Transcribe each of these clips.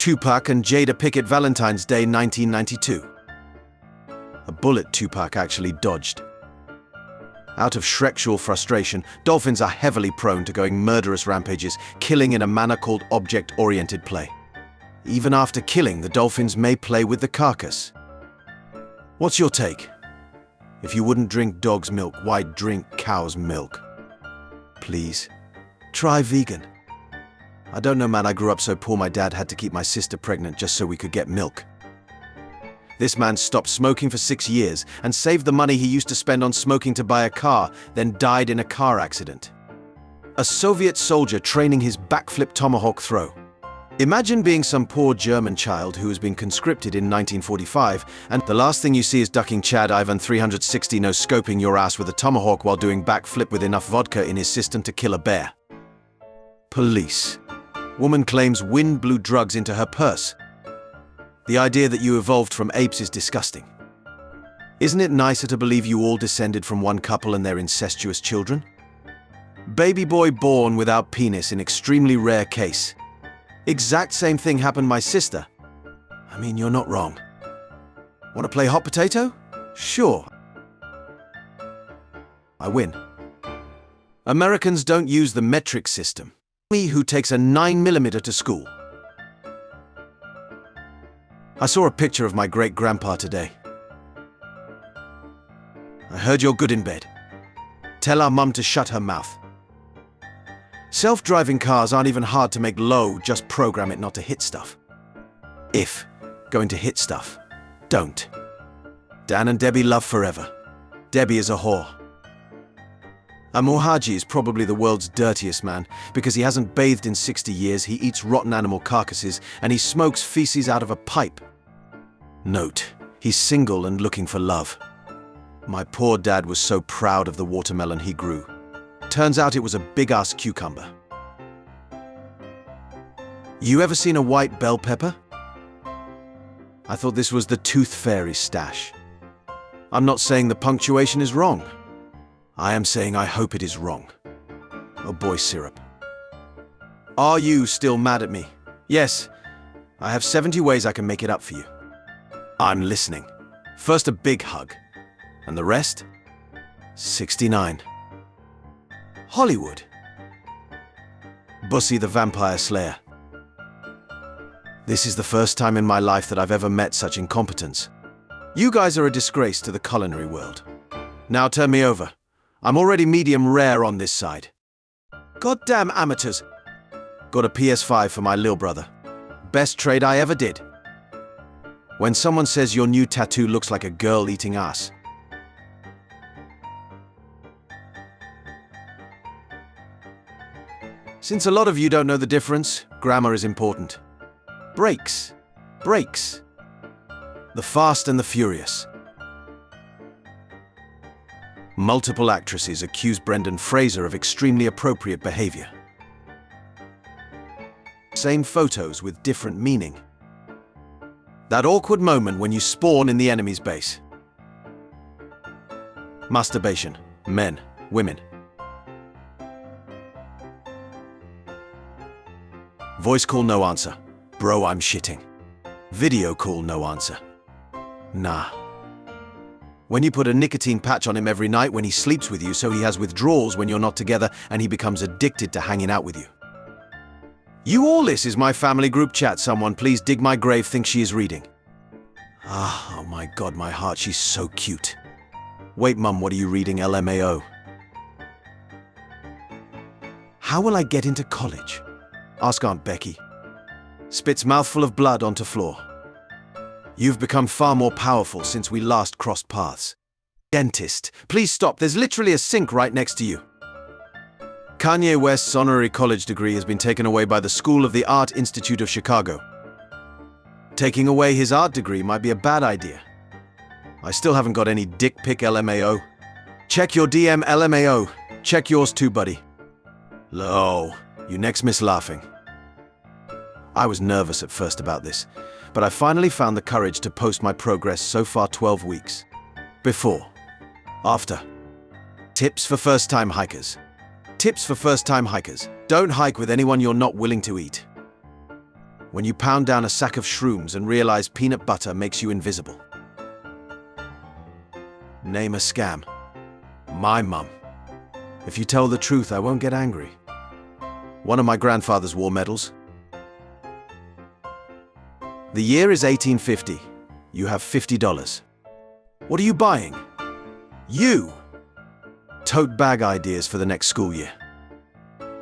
Tupac and Jada Pickett, Valentine's Day 1992. A bullet Tupac actually dodged. Out of Shreksual frustration, dolphins are heavily prone to going murderous rampages, killing in a manner called object-oriented play. Even after killing, the dolphins may play with the carcass. What's your take? If you wouldn't drink dog's milk, why drink cow's milk? Please, try vegan. I don't know, man, I grew up so poor my dad had to keep my sister pregnant just so we could get milk. This man stopped smoking for 6 years and saved the money he used to spend on smoking to buy a car, then died in a car accident. A Soviet soldier training his backflip tomahawk throw. Imagine being some poor German child who has been conscripted in 1945, and the last thing you see is ducking Chad Ivan 360 no-scoping your ass with a tomahawk while doing backflip with enough vodka in his system to kill a bear. Police. Woman claims wind blew drugs into her purse. The idea that you evolved from apes is disgusting. Isn't it nicer to believe you all descended from one couple and their incestuous children? Baby boy born without penis in extremely rare case. Exact same thing happened to my sister. I mean, you're not wrong. Want to play hot potato? Sure. I win. Americans don't use the metric system. Me who takes a 9mm to school. I saw a picture of my great-grandpa today. I heard you're good in bed. Tell our mum to shut her mouth. Self-driving cars aren't even hard to make low, just program it not to hit stuff. If going to hit stuff, don't. Dan and Debbie love forever. Debbie is a whore. Amor Haji is probably the world's dirtiest man because he hasn't bathed in 60 years, he eats rotten animal carcasses, and he smokes feces out of a pipe. Note, he's single and looking for love. My poor dad was so proud of the watermelon he grew. Turns out it was a big-ass cucumber. You ever seen a white bell pepper? I thought this was the tooth fairy's stash. I'm not saying the punctuation is wrong. I am saying I hope it is wrong. Oh boy, syrup. Are you still mad at me? Yes. I have 70 ways I can make it up for you. I'm listening. First a big hug. And the rest? 69. Hollywood. Bussy the Vampire Slayer. This is the first time in my life that I've ever met such incompetence. You guys are a disgrace to the culinary world. Now turn me over. I'm already medium rare on this side. Goddamn amateurs. Got a PS5 for my lil brother. Best trade I ever did. When someone says your new tattoo looks like a girl eating ass. Since a lot of you don't know the difference, grammar is important. Breaks. Breaks. The Fast and the Furious. Multiple actresses accuse Brendan Fraser of extremely appropriate behavior. Same photos with different meaning. That awkward moment when you spawn in the enemy's base. Masturbation. Men. Women. Voice call, no answer. Bro, I'm shitting. Video call, no answer. Nah. When you put a nicotine patch on him every night when he sleeps with you so he has withdrawals when you're not together and he becomes addicted to hanging out with you. You all, this is my family group chat. Someone please dig my grave, think she is reading. Ah, oh my God, my heart, she's so cute. Wait, Mum, what are you reading? LMAO. How will I get into college? Ask Aunt Becky. Spits mouthful of blood onto floor. You've become far more powerful since we last crossed paths. Dentist, please stop, there's literally a sink right next to you. Kanye West's honorary college degree has been taken away by the School of the Art Institute of Chicago. Taking away his art degree might be a bad idea. I still haven't got any dick pic LMAO. Check your DM LMAO. Check yours too, buddy. Lo, you next miss laughing. I was nervous at first about this, but I finally found the courage to post my progress so far 12 weeks. Before. After. Tips for first-time hikers. Tips for first-time hikers. Don't hike with anyone you're not willing to eat. When you pound down a sack of shrooms and realize peanut butter makes you invisible. Name a scam. My mum. If you tell the truth, I won't get angry. One of my grandfather's war medals. The year is 1850. You have $50. What are you buying? You! Tote bag ideas for the next school year.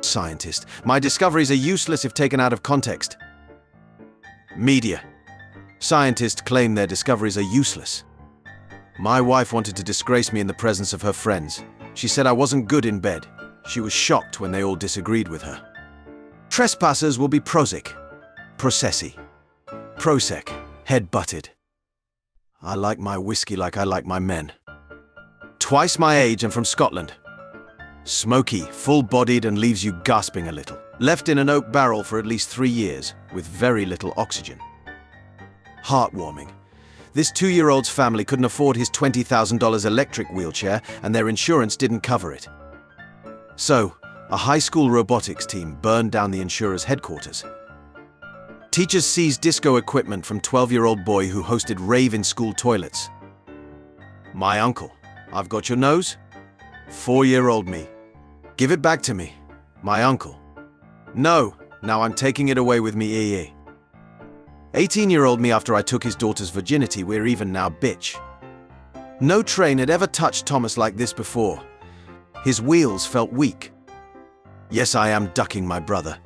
Scientist. My discoveries are useless if taken out of context. Media. Scientists claim their discoveries are useless. My wife wanted to disgrace me in the presence of her friends. She said I wasn't good in bed. She was shocked when they all disagreed with her. Trespassers will be Prozac. Processi. Prosec. Head-butted. I like my whiskey like I like my men. Twice my age and from Scotland. Smoky, full-bodied and leaves you gasping a little. Left in an oak barrel for at least 3 years, with very little oxygen. Heartwarming. This 2-year-old's family couldn't afford his $20,000 electric wheelchair and their insurance didn't cover it. So, a high school robotics team burned down the insurer's headquarters. Teachers seized disco equipment from 12-year-old boy who hosted rave in school toilets. My uncle. I've got your nose? 4-year-old me. Give it back to me. My uncle. No, now I'm taking it away with me. 18-year-old me after I took his daughter's virginity, we're even now, bitch. No train had ever touched Thomas like this before. His wheels felt weak. Yes, I am ducking my brother.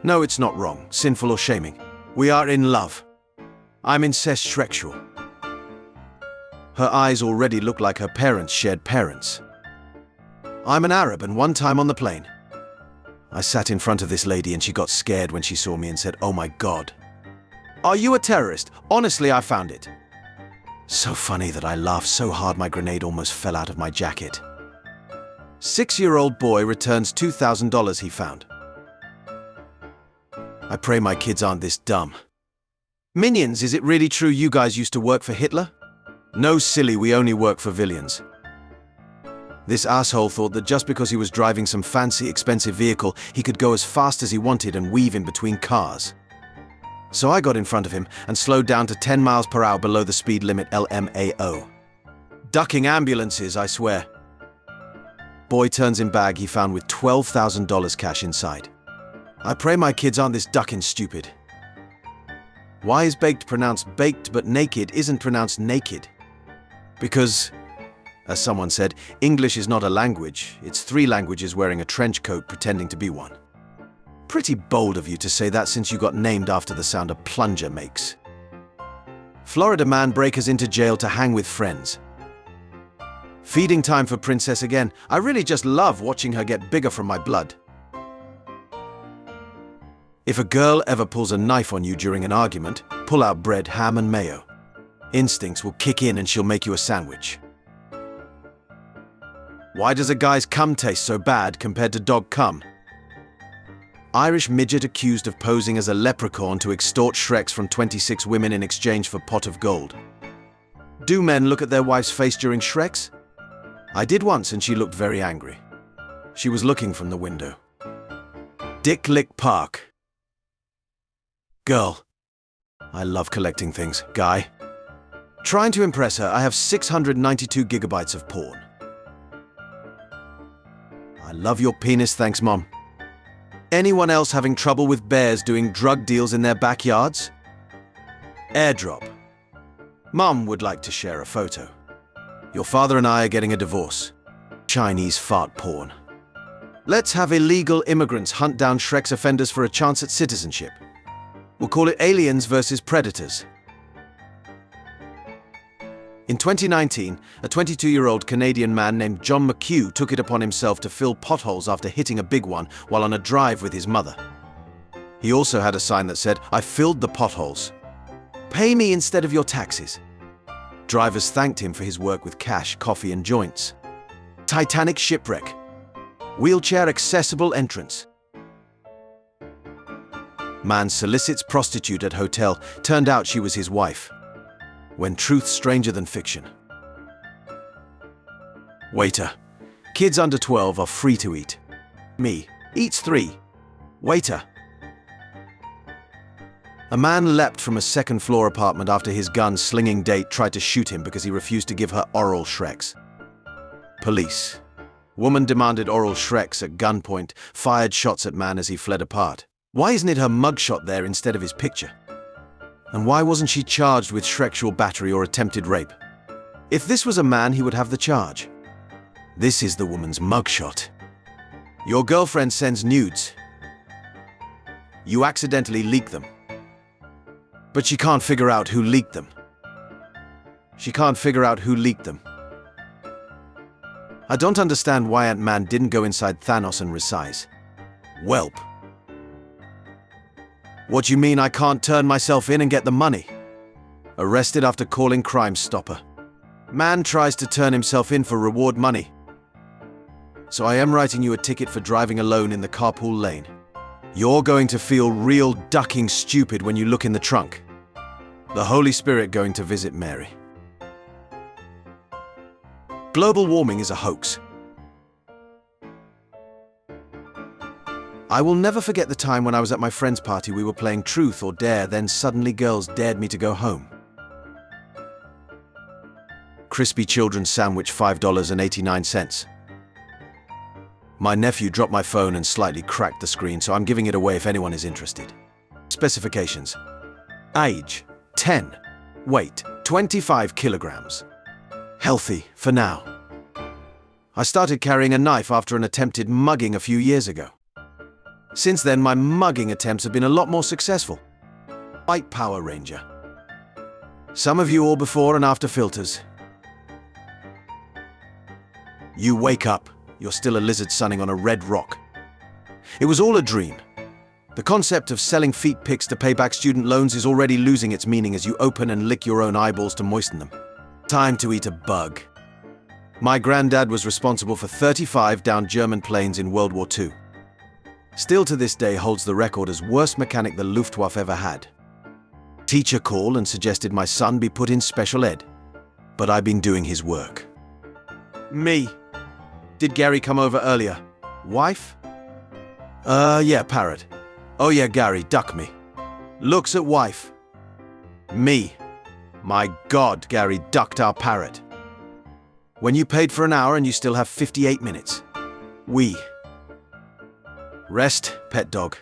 No, it's not wrong, sinful or shaming. We are in love. I'm incestual. Her eyes already look like her parents shared parents. I'm an Arab and one time on the plane. I sat in front of this lady and she got scared when she saw me and said, "Oh my God. Are you a terrorist? Honestly, I found it." So funny that I laughed so hard my grenade almost fell out of my jacket. 6-year-old boy returns $2,000 he found. I pray my kids aren't this dumb. Minions, is it really true you guys used to work for Hitler? No, silly, we only work for villains. This asshole thought that just because he was driving some fancy, expensive vehicle, he could go as fast as he wanted and weave in between cars. So I got in front of him and slowed down to 10 miles per hour below the speed limit LMAO. Ducking ambulances, I swear. Boy turns in bag he found with $12,000 cash inside. I pray my kids aren't this ducking stupid. Why is baked pronounced baked but naked isn't pronounced naked? Because, as someone said, English is not a language, it's 3 languages wearing a trench coat pretending to be one. Pretty bold of you to say that since you got named after the sound a plunger makes. Florida man breakers into jail to hang with friends. Feeding time for Princess again. I really just love watching her get bigger from my blood. If a girl ever pulls a knife on you during an argument, pull out bread, ham and mayo. Instincts will kick in and she'll make you a sandwich. Why does a guy's cum taste so bad compared to dog cum? Irish midget accused of posing as a leprechaun to extort Shreks from 26 women in exchange for pot of gold. Do men look at their wife's face during Shreks? I did once and she looked very angry. She was looking from the window. Dick Lick Park. Girl. I love collecting things. Guy. Trying to impress her, I have 692 gigabytes of porn. I love your penis, thanks Mom. Anyone else having trouble with bears doing drug deals in their backyards? Airdrop. Mom would like to share a photo. Your father and I are getting a divorce. Chinese fart porn. Let's have illegal immigrants hunt down Shrek's offenders for a chance at citizenship. We'll call it Aliens versus Predators. In 2019, a 22-year-old Canadian man named John McHugh took it upon himself to fill potholes after hitting a big one while on a drive with his mother. He also had a sign that said, "I filled the potholes. Pay me instead of your taxes." Drivers thanked him for his work with cash, coffee and joints. Titanic shipwreck. Wheelchair accessible entrance. Man solicits prostitute at hotel. Turned out she was his wife. When truth's stranger than fiction. Waiter. Kids under 12 are free to eat. Me. Eats 3. Waiter. A man leapt from a second-floor apartment after his gun-slinging date tried to shoot him because he refused to give her oral shreks. Police. Woman demanded oral shreks at gunpoint, fired shots at man as he fled apart. Why isn't it her mugshot there instead of his picture? And why wasn't she charged with sexual battery or attempted rape? If this was a man, he would have the charge. This is the woman's mugshot. Your girlfriend sends nudes. You accidentally leak them. But she can't figure out who leaked them. She can't figure out who leaked them. I don't understand why Ant-Man didn't go inside Thanos and resize. Welp. What you mean I can't turn myself in and get the money? Arrested after calling Crime Stopper. Man tries to turn himself in for reward money. So I am writing you a ticket for driving alone in the carpool lane. You're going to feel real ducking stupid when you look in the trunk. The Holy Spirit going to visit Mary. Global warming is a hoax. I will never forget the time when I was at my friend's party. We were playing Truth or Dare, then suddenly girls dared me to go home. Crispy children's sandwich, $5.89. My nephew dropped my phone and slightly cracked the screen, so I'm giving it away if anyone is interested. Specifications. Age, 10. Weight, 25 kilograms. Healthy, for now. I started carrying a knife after an attempted mugging a few years ago. Since then, my mugging attempts have been a lot more successful. White Power Ranger. Some of you all before and after filters. You wake up, you're still a lizard sunning on a red rock. It was all a dream. The concept of selling feet pics to pay back student loans is already losing its meaning as you open and lick your own eyeballs to moisten them. Time to eat a bug. My granddad was responsible for 35 downed German planes in World War II. Still to this day holds the record as worst mechanic the Luftwaffe ever had. Teacher called and suggested my son be put in special ed. But I've been doing his work. Me. Did Gary come over earlier? Wife? Yeah, parrot. Oh yeah, Gary, duck me. Looks at wife. Me. My God, Gary ducked our parrot. When you paid for an hour and you still have 58 minutes. We. Rest, pet dog.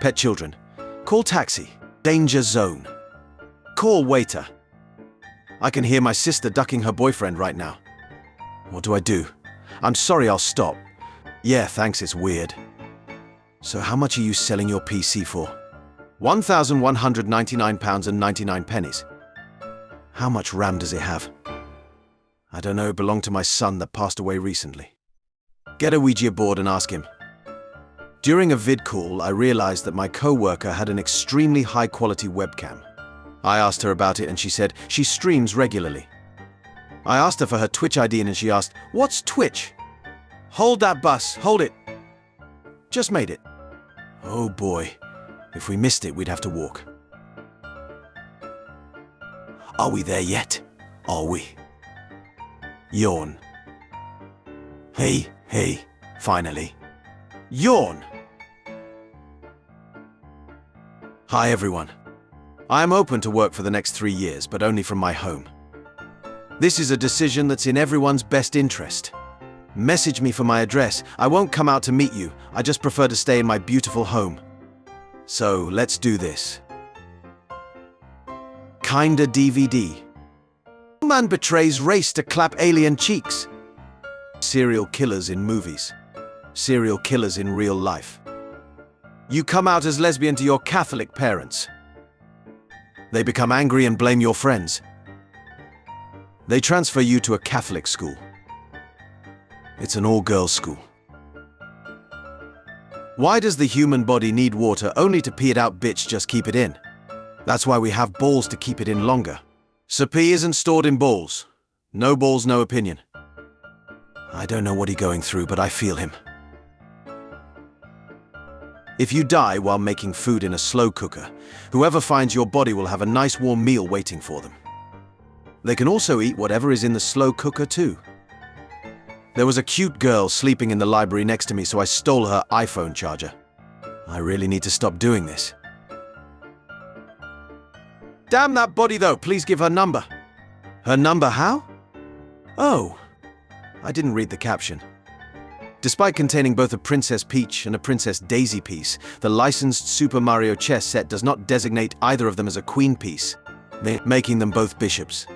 Pet children. Call taxi. Danger zone. Call waiter. I can hear my sister ducking her boyfriend right now. What do I do? I'm sorry, I'll stop. Yeah, thanks, it's weird. So how much are you selling your PC for? £1,199.99. How much RAM does it have? I don't know, it belonged to my son that passed away recently. Get a Ouija board and ask him. During a vid call, I realized that my co-worker had an extremely high-quality webcam. I asked her about it and she said she streams regularly. I asked her for her Twitch ID and she asked, "What's Twitch?" Hold that bus, hold it. Just made it. Oh boy, if we missed it, we'd have to walk. Are we there yet? Are we? Yawn. Hey, finally. Yawn! Hi everyone. I am open to work for the next 3 years, but only from my home. This is a decision that's in everyone's best interest. Message me for my address. I won't come out to meet you. I just prefer to stay in my beautiful home. So, let's do this. Kinda DVD. Man betrays race to clap alien cheeks. Serial killers in movies. Serial killers in real life. You come out as lesbian to your Catholic parents. They become angry and blame your friends. They transfer you to a Catholic school. It's an all-girls school. Why does the human body need water only to pee it out, bitch? Just keep it in. That's why we have balls to keep it in longer. So pee isn't stored in balls. No balls, no opinion. I don't know what he's going through, but I feel him. If you die while making food in a slow cooker, whoever finds your body will have a nice warm meal waiting for them. They can also eat whatever is in the slow cooker too. There was a cute girl sleeping in the library next to me, so I stole her iPhone charger. I really need to stop doing this. Damn that body though, please give her number. Her number how? Oh, I didn't read the caption. Despite containing both a Princess Peach and a Princess Daisy piece, the licensed Super Mario chess set does not designate either of them as a queen piece, making them both bishops.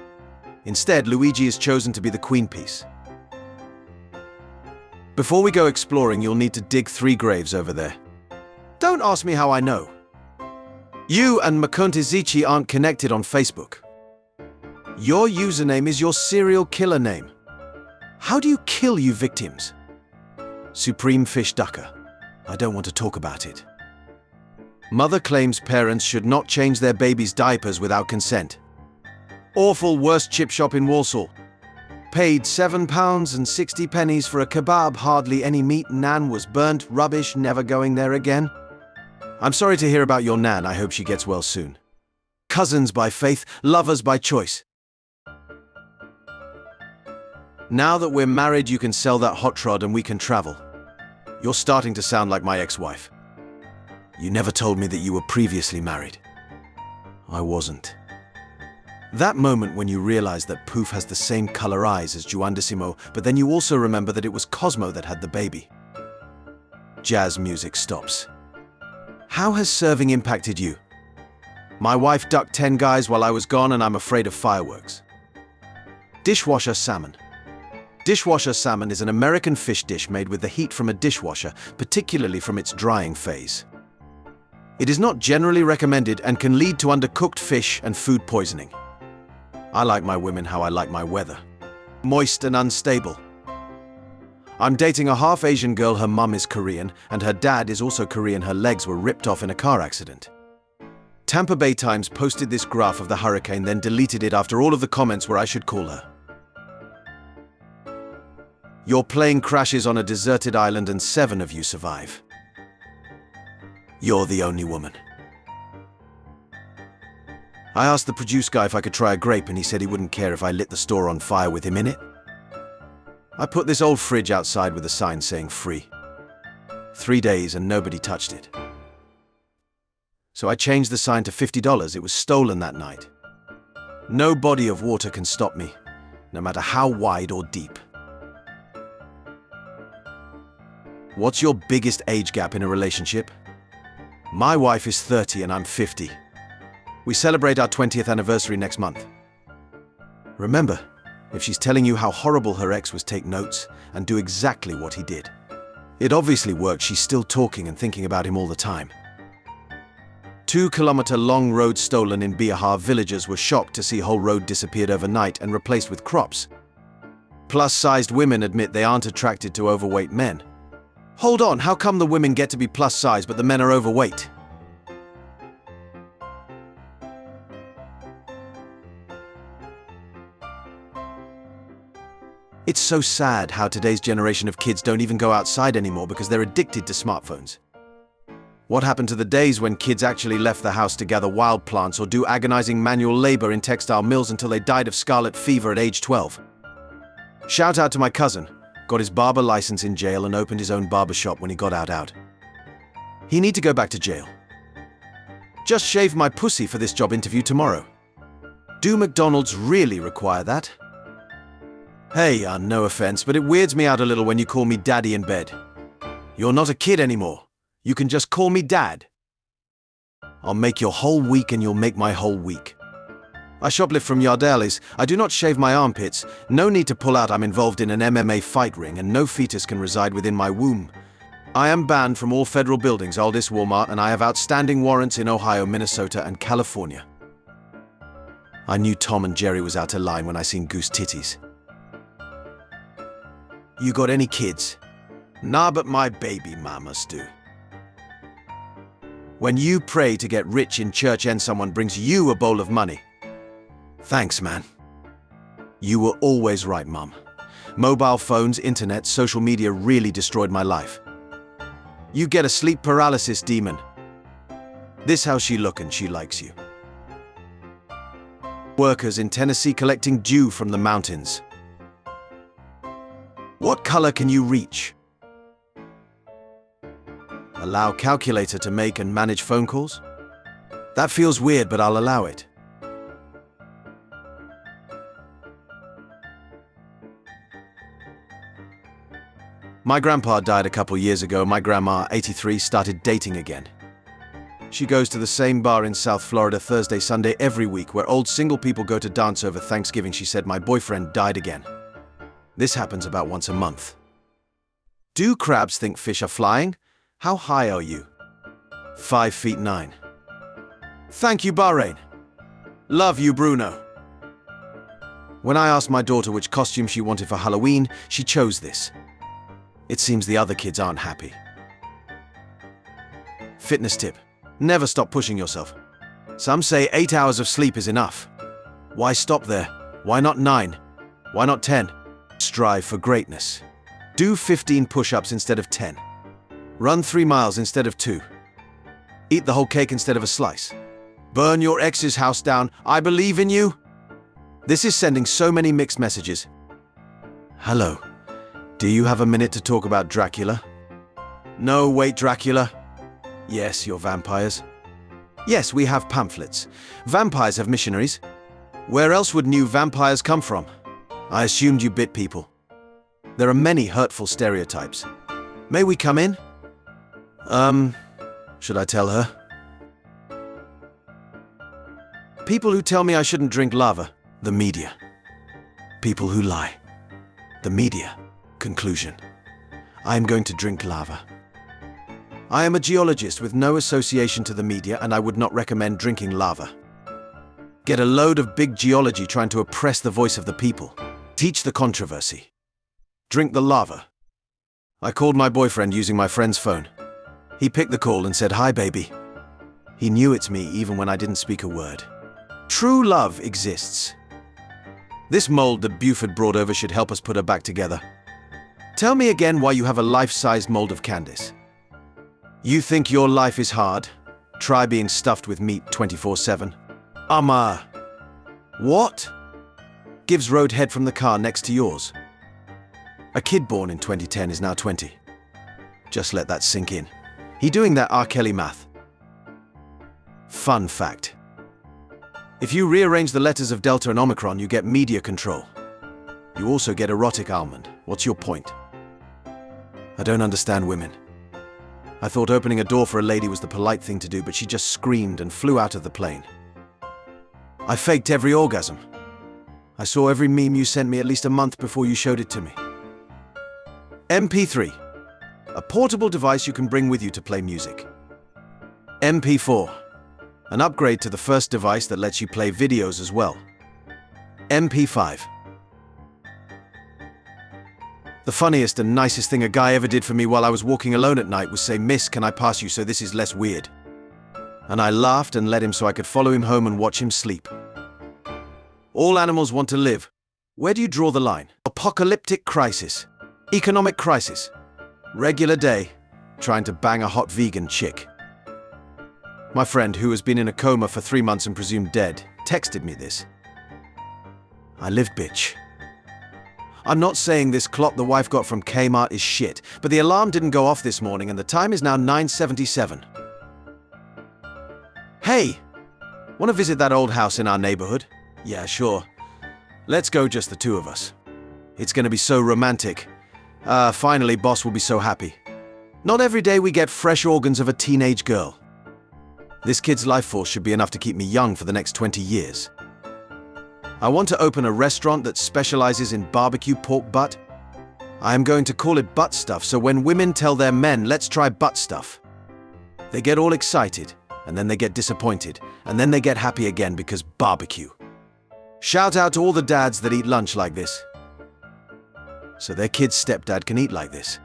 Instead, Luigi is chosen to be the queen piece. Before we go exploring, you'll need to dig 3 graves over there. Don't ask me how I know. You and Makuntizichi aren't connected on Facebook. Your username is your serial killer name. How do you kill you victims? Supreme Fish Ducker. I don't want to talk about it. Mother claims parents should not change their baby's diapers without consent. Awful worst chip shop in Walsall. Paid £7.60 for a kebab, hardly any meat, nan was burnt, rubbish, never going there again. I'm sorry to hear about your nan, I hope she gets well soon. Cousins by faith, lovers by choice. Now that we're married, you can sell that hot rod and we can travel. You're starting to sound like my ex-wife. You never told me that you were previously married. I wasn't. That moment when you realize that Poof has the same color eyes as Juandissimo, but then you also remember that it was Cosmo that had the baby. Jazz music stops. How has serving impacted you? My wife ducked 10 guys while I was gone and I'm afraid of fireworks. Dishwasher salmon. Dishwasher salmon is an American fish dish made with the heat from a dishwasher, particularly from its drying phase. It is not generally recommended and can lead to undercooked fish and food poisoning. I like my women how I like my weather. Moist and unstable. I'm dating a half-Asian girl, her mum is Korean, and her dad is also Korean. Her legs were ripped off in a car accident. Tampa Bay Times posted this graph of the hurricane, then deleted it after all of the comments where I should call her. Your plane crashes on a deserted island and 7 of you survive. You're the only woman. I asked the produce guy if I could try a grape and he said he wouldn't care if I lit the store on fire with him in it. I put this old fridge outside with a sign saying free. 3 days and nobody touched it. So I changed the sign to $50. It was stolen that night. No body of water can stop me, no matter how wide or deep. What's your biggest age gap in a relationship? My wife is 30 and I'm 50. We celebrate our 20th anniversary next month. Remember, if she's telling you how horrible her ex was, take notes and do exactly what he did. It obviously worked. She's still talking and thinking about him all the time. 2-kilometer-long road stolen in Bihar. Villagers were shocked to see whole road disappeared overnight and replaced with crops. Plus-sized women admit they aren't attracted to overweight men. Hold on, how come the women get to be plus size but the men are overweight? It's so sad how today's generation of kids don't even go outside anymore because they're addicted to smartphones. What happened to the days when kids actually left the house to gather wild plants or do agonizing manual labor in textile mills until they died of scarlet fever at age 12? Shout out to my cousin. Got his barber license in jail and opened his own barber shop when he got out. He need to go back to jail. Just shave my pussy for this job interview tomorrow. Do McDonald's really require that? Hey, no offense, but it weirds me out a little when you call me daddy in bed. You're not a kid anymore. You can just call me dad. I'll make your whole week and you'll make my whole week. I shoplift from Yardelis. I do not shave my armpits. No need to pull out. I'm involved in an MMA fight ring and no fetus can reside within my womb. I am banned from all federal buildings, Aldis, Walmart, and I have outstanding warrants in Ohio, Minnesota, and California. I knew Tom and Jerry was out of line when I seen Goose titties. You got any kids? Nah, but my baby mamas do. When you pray to get rich in church and someone brings you a bowl of money. Thanks, man. You were always right, Mum. Mobile phones, internet, social media really destroyed my life. You get a sleep paralysis, demon. This how she look and she likes you. Workers in Tennessee collecting dew from the mountains. What color can you reach? Allow calculator to make and manage phone calls? That feels weird, but I'll allow it. My grandpa died a couple years ago. My grandma, 83, started dating again. She goes to the same bar in South Florida Thursday, Sunday every week where old single people go to dance over Thanksgiving. She said, my boyfriend died again. This happens about once a month. Do crabs think fish are flying? How high are you? 5'9". Thank you, Bahrain. Love you, Bruno. When I asked my daughter which costume she wanted for Halloween, she chose this. It seems the other kids aren't happy. Fitness tip. Never stop pushing yourself. Some say 8 hours of sleep is enough. Why stop there? Why not 9? Why not 10? Strive for greatness. Do 15 push-ups instead of 10. Run 3 miles instead of 2. Eat the whole cake instead of a slice. Burn your ex's house down. I believe in you. This is sending so many mixed messages. Hello. Do you have a minute to talk about Dracula? No, wait, Dracula. Yes, you're vampires. Yes, we have pamphlets. Vampires have missionaries. Where else would new vampires come from? I assumed you bit people. There are many hurtful stereotypes. May we come in? Should I tell her? People who tell me I shouldn't drink lava. The media. People who lie. The media. Conclusion. I am going to drink lava. I am a geologist with no association to the media, and I would not recommend drinking lava. Get a load of big geology trying to oppress the voice of the people. Teach the controversy. Drink the lava. I called my boyfriend using my friend's phone. He picked the call and said, "Hi, baby." He knew it's me even when I didn't speak a word. True love exists. This mold that Buford brought over should help us put her back together. Tell me again why you have a life-sized mold of Candace. You think your life is hard? Try being stuffed with meat 24/7. What? Gives road head from the car next to yours. A kid born in 2010 is now 20. Just let that sink in. He doing that R. Kelly math. Fun fact. If you rearrange the letters of Delta and Omicron, you get media control. You also get erotic almond. What's your point? I don't understand women. I thought opening a door for a lady was the polite thing to do, but she just screamed and flew out of the plane. I faked every orgasm. I saw every meme you sent me at least a month before you showed it to me. MP3. A portable device you can bring with you to play music. MP4. An upgrade to the first device that lets you play videos as well. MP5. The funniest and nicest thing a guy ever did for me while I was walking alone at night was say, "Miss, can I pass you so this is less weird?" And I laughed and let him so I could follow him home and watch him sleep. All animals want to live. Where do you draw the line? Apocalyptic crisis. Economic crisis. Regular day. Trying to bang a hot vegan chick. My friend, who has been in a coma for 3 months and presumed dead, texted me this. I live, bitch. I'm not saying this clock the wife got from Kmart is shit, but the alarm didn't go off this morning and the time is now 9:77. Hey! Want to visit that old house in our neighborhood? Yeah, sure. Let's go, just the two of us. It's gonna be so romantic. Finally, boss will be so happy. Not every day we get fresh organs of a teenage girl. This kid's life force should be enough to keep me young for the next 20 years. I want to open a restaurant that specializes in barbecue pork butt. I am going to call it butt stuff, so when women tell their men, "Let's try butt stuff," they get all excited, and then they get disappointed, and then they get happy again because barbecue. Shout out to all the dads that eat lunch like this. So their kid's stepdad can eat like this.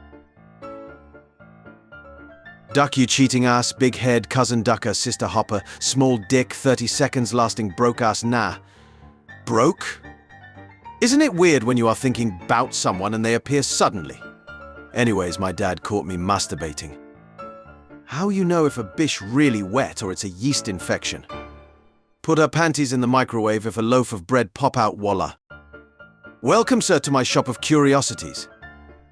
Duck, you cheating ass, big head, cousin ducker, sister hopper, small dick, 30 seconds lasting broke ass nah. Broke? Isn't it weird when you are thinking about someone and they appear suddenly? Anyways, my dad caught me masturbating. How you know if a bish really wet or it's a yeast infection? Put her panties in the microwave if a loaf of bread pop out, voila. Welcome, sir, to my shop of curiosities.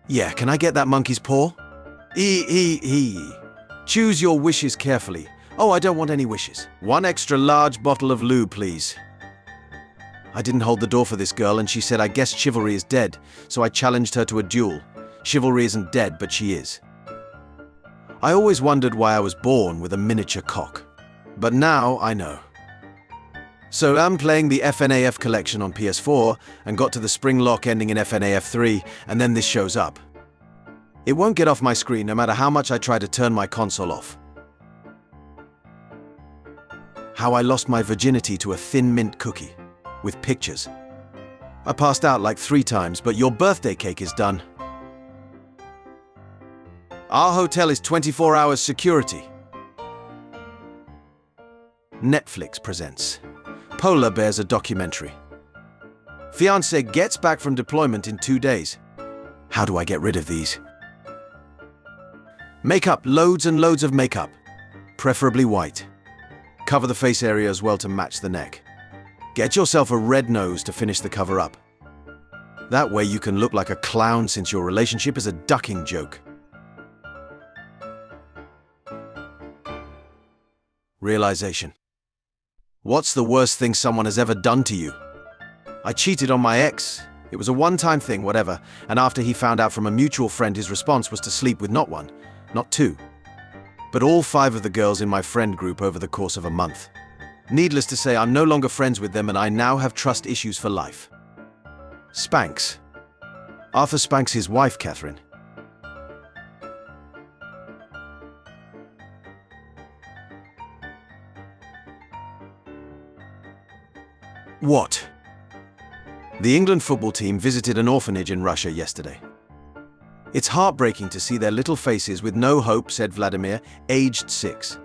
Yeah, can I get that monkey's paw? Choose your wishes carefully. Oh, I don't want any wishes. 1 extra large bottle of lube, please. I didn't hold the door for this girl and she said, "I guess chivalry is dead," so I challenged her to a duel. Chivalry isn't dead, but she is. I always wondered why I was born with a miniature cock. But now I know. So I'm playing the FNAF collection on PS4 and got to the spring lock ending in FNAF 3, and then this shows up. It won't get off my screen no matter how much I try to turn my console off. How I lost my virginity to a thin mint cookie, with pictures. I passed out like 3 times, but your birthday cake is done. Our hotel is 24 hours security. Netflix presents Polar Bears, a documentary. Fiancé gets back from deployment in 2 days. How do I get rid of these? Makeup, loads and loads of makeup. Preferably white. Cover the face area as well to match the neck. Get yourself a red nose to finish the cover up. That way you can look like a clown since your relationship is a ducking joke. Realization. What's the worst thing someone has ever done to you? I cheated on my ex. It was a one-time thing, whatever, and after he found out from a mutual friend, his response was to sleep with not 1, not 2, but all 5 of the girls in my friend group over the course of a month. Needless to say, I'm no longer friends with them and I now have trust issues for life. Spanx. Arthur spanks his wife, Catherine. What? The England football team visited an orphanage in Russia yesterday. It's heartbreaking to see their little faces with no hope, said Vladimir, aged 6.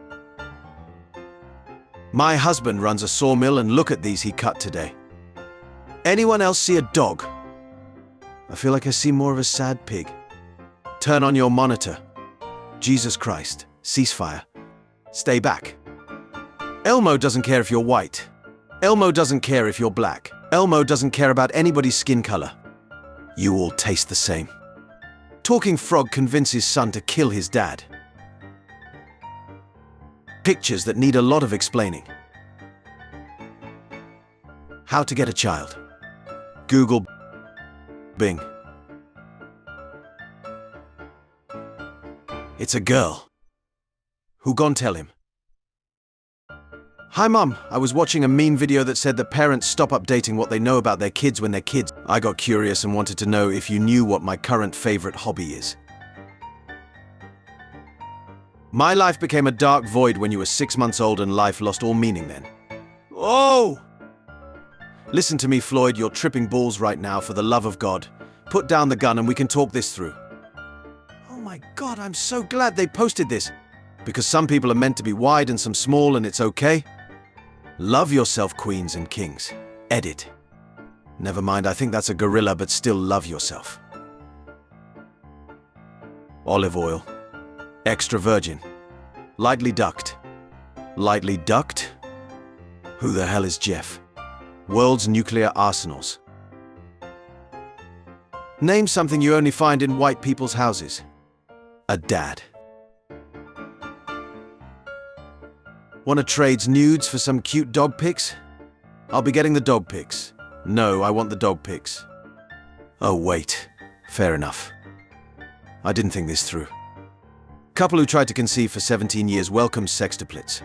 My husband runs a sawmill and look at these he cut today. Anyone else see a dog? I feel like I see more of a sad pig. Turn on your monitor. Jesus Christ, ceasefire. Stay back. Elmo doesn't care if you're white. Elmo doesn't care if you're black. Elmo doesn't care about anybody's skin color. You all taste the same. Talking frog convinces son to kill his dad. Pictures that need a lot of explaining. How to get a child. Google Bing. It's a girl. Who gon' tell him? Hi Mum, I was watching a meme video that said that parents stop updating what they know about their kids when they're kids. I got curious and wanted to know if you knew what my current favorite hobby is. My life became a dark void when you were 6 months old and life lost all meaning then. Oh! Listen to me, Floyd, you're tripping balls right now, for the love of God. Put down the gun and we can talk this through. Oh my God, I'm so glad they posted this. Because some people are meant to be wide and some small and it's okay. Love yourself, queens and kings. Edit. Never mind, I think that's a gorilla, but still love yourself. Olive oil. Extra virgin. Lightly ducked. Lightly ducked? Who the hell is Jeff? World's nuclear arsenals. Name something you only find in white people's houses. A dad. Wanna trade nudes for some cute dog pics? I'll be getting the dog pics. No, I want the dog pics. Oh wait, fair enough. I didn't think this through. Couple who tried to conceive for 17 years welcomes sextuplets.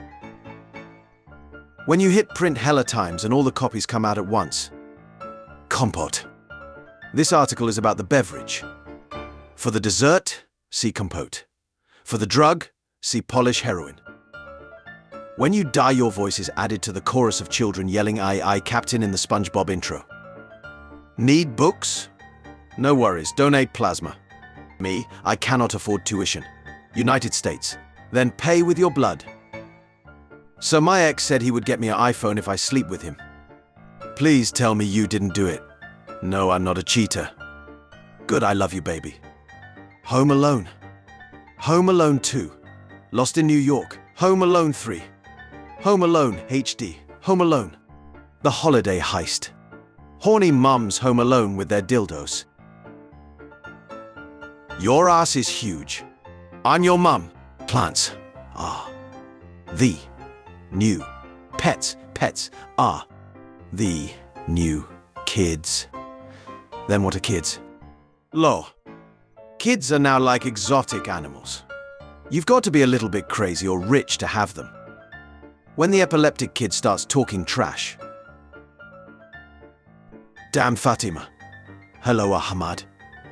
When you hit print hella times and all the copies come out at once. Compote. This article is about the beverage. For the dessert, see compote. For the drug, see polish heroin. When you die, your voice is added to the chorus of children yelling "Aye, aye, Captain" in the SpongeBob intro. Need books? No worries, donate plasma. Me, I cannot afford tuition. United States. Then pay with your blood. So my ex said he would get me an iPhone if I sleep with him. Please tell me you didn't do it. No, I'm not a cheater. Good, I love you, baby. Home Alone. Home Alone 2. Lost in New York. Home Alone 3. Home Alone HD. Home Alone. The Holiday Heist. Horny mums home alone with their dildos. Your ass is huge. I'm your mum. Plants are the new pets. Pets are the new kids. Then what are kids? Law. Kids are now like exotic animals. You've got to be a little bit crazy or rich to have them. When the epileptic kid starts talking trash. Damn Fatima. Hello, Ahmad.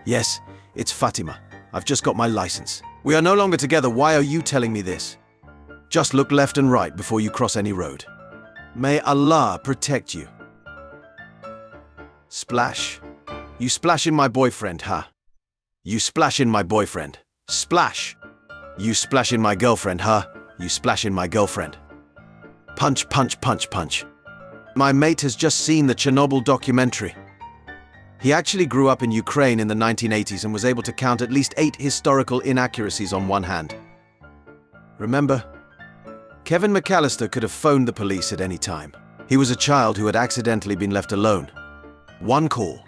Yes, it's Fatima. I've just got my license. We are no longer together. Why are you telling me this? Just look left and right before you cross any road. May Allah protect you. Splash. You splash in my boyfriend, huh? You splash in my boyfriend. Splash. You splash in my girlfriend, huh? You splash in my girlfriend. Punch, punch, punch, punch. My mate has just seen the Chernobyl documentary. He actually grew up in Ukraine in the 1980s and was able to count at least 8 historical inaccuracies on one hand. Remember? Kevin McAllister could have phoned the police at any time. He was a child who had accidentally been left alone. One call,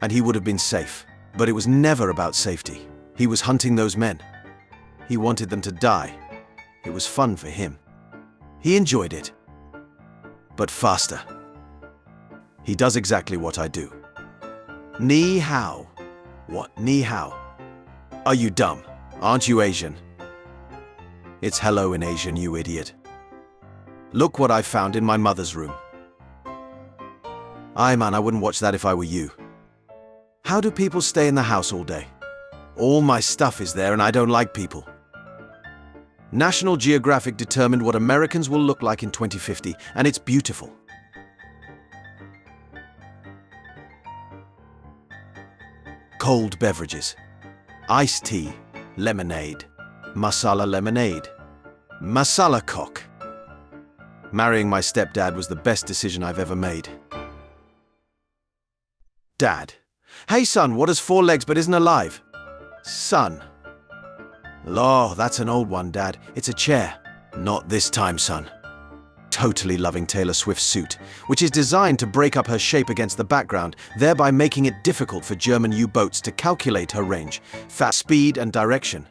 and he would have been safe. But it was never about safety. He was hunting those men. He wanted them to die. It was fun for him. He enjoyed it. But faster. He does exactly what I do. Ni hao. What? Ni hao? Are you dumb? Aren't you Asian? It's hello in Asian, you idiot. Look what I found in my mother's room. Aye man, I wouldn't watch that if I were you. How do people stay in the house all day? All my stuff is there and I don't like people. National Geographic determined what Americans will look like in 2050, and it's beautiful. Cold beverages. Iced tea, lemonade, masala lemonade, masala cock. Marrying my stepdad was the best decision I've ever made. Dad. Hey son, what has 4 legs but isn't alive? Son. Oh, that's an old one, Dad. It's a chair. Not this time, son. Totally loving Taylor Swift's suit, which is designed to break up her shape against the background, thereby making it difficult for German U-boats to calculate her range, fast speed and direction.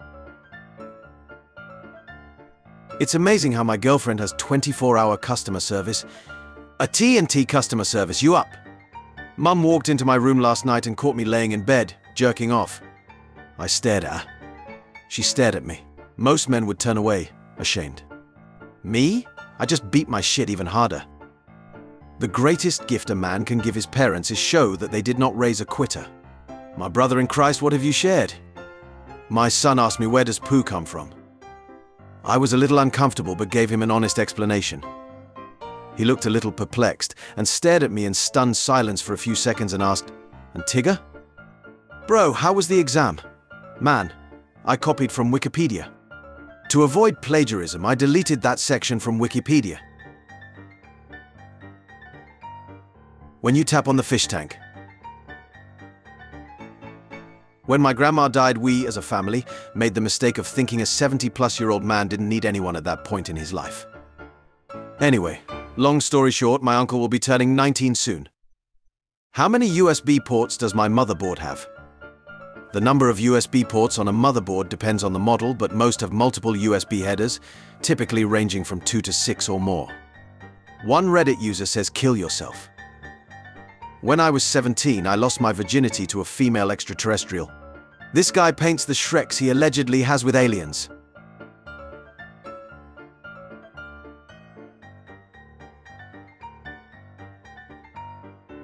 It's amazing how my girlfriend has 24-hour customer service. A T&T customer service, you up? Mum walked into my room last night and caught me laying in bed, jerking off. I stared at her. She stared at me. Most men would turn away, ashamed. Me? I just beat my shit even harder. The greatest gift a man can give his parents is show that they did not raise a quitter. My brother in Christ, what have you shared? My son asked me, where does poo come from? I was a little uncomfortable but gave him an honest explanation. He looked a little perplexed and stared at me in stunned silence for a few seconds and asked, and Tigger? Bro, how was the exam? Man, I copied from Wikipedia. To avoid plagiarism, I deleted that section from Wikipedia. When you tap on the fish tank. When my grandma died, we, as a family, made the mistake of thinking a 70-plus-year-old man didn't need anyone at that point in his life. Anyway, long story short, my uncle will be turning 19 soon. How many USB ports does my motherboard have? The number of USB ports on a motherboard depends on the model, but most have multiple USB headers, typically ranging from 2 to 6 or more. One Reddit user says, kill yourself. When I was 17, I lost my virginity to a female extraterrestrial. This guy paints the Shreks he allegedly has with aliens.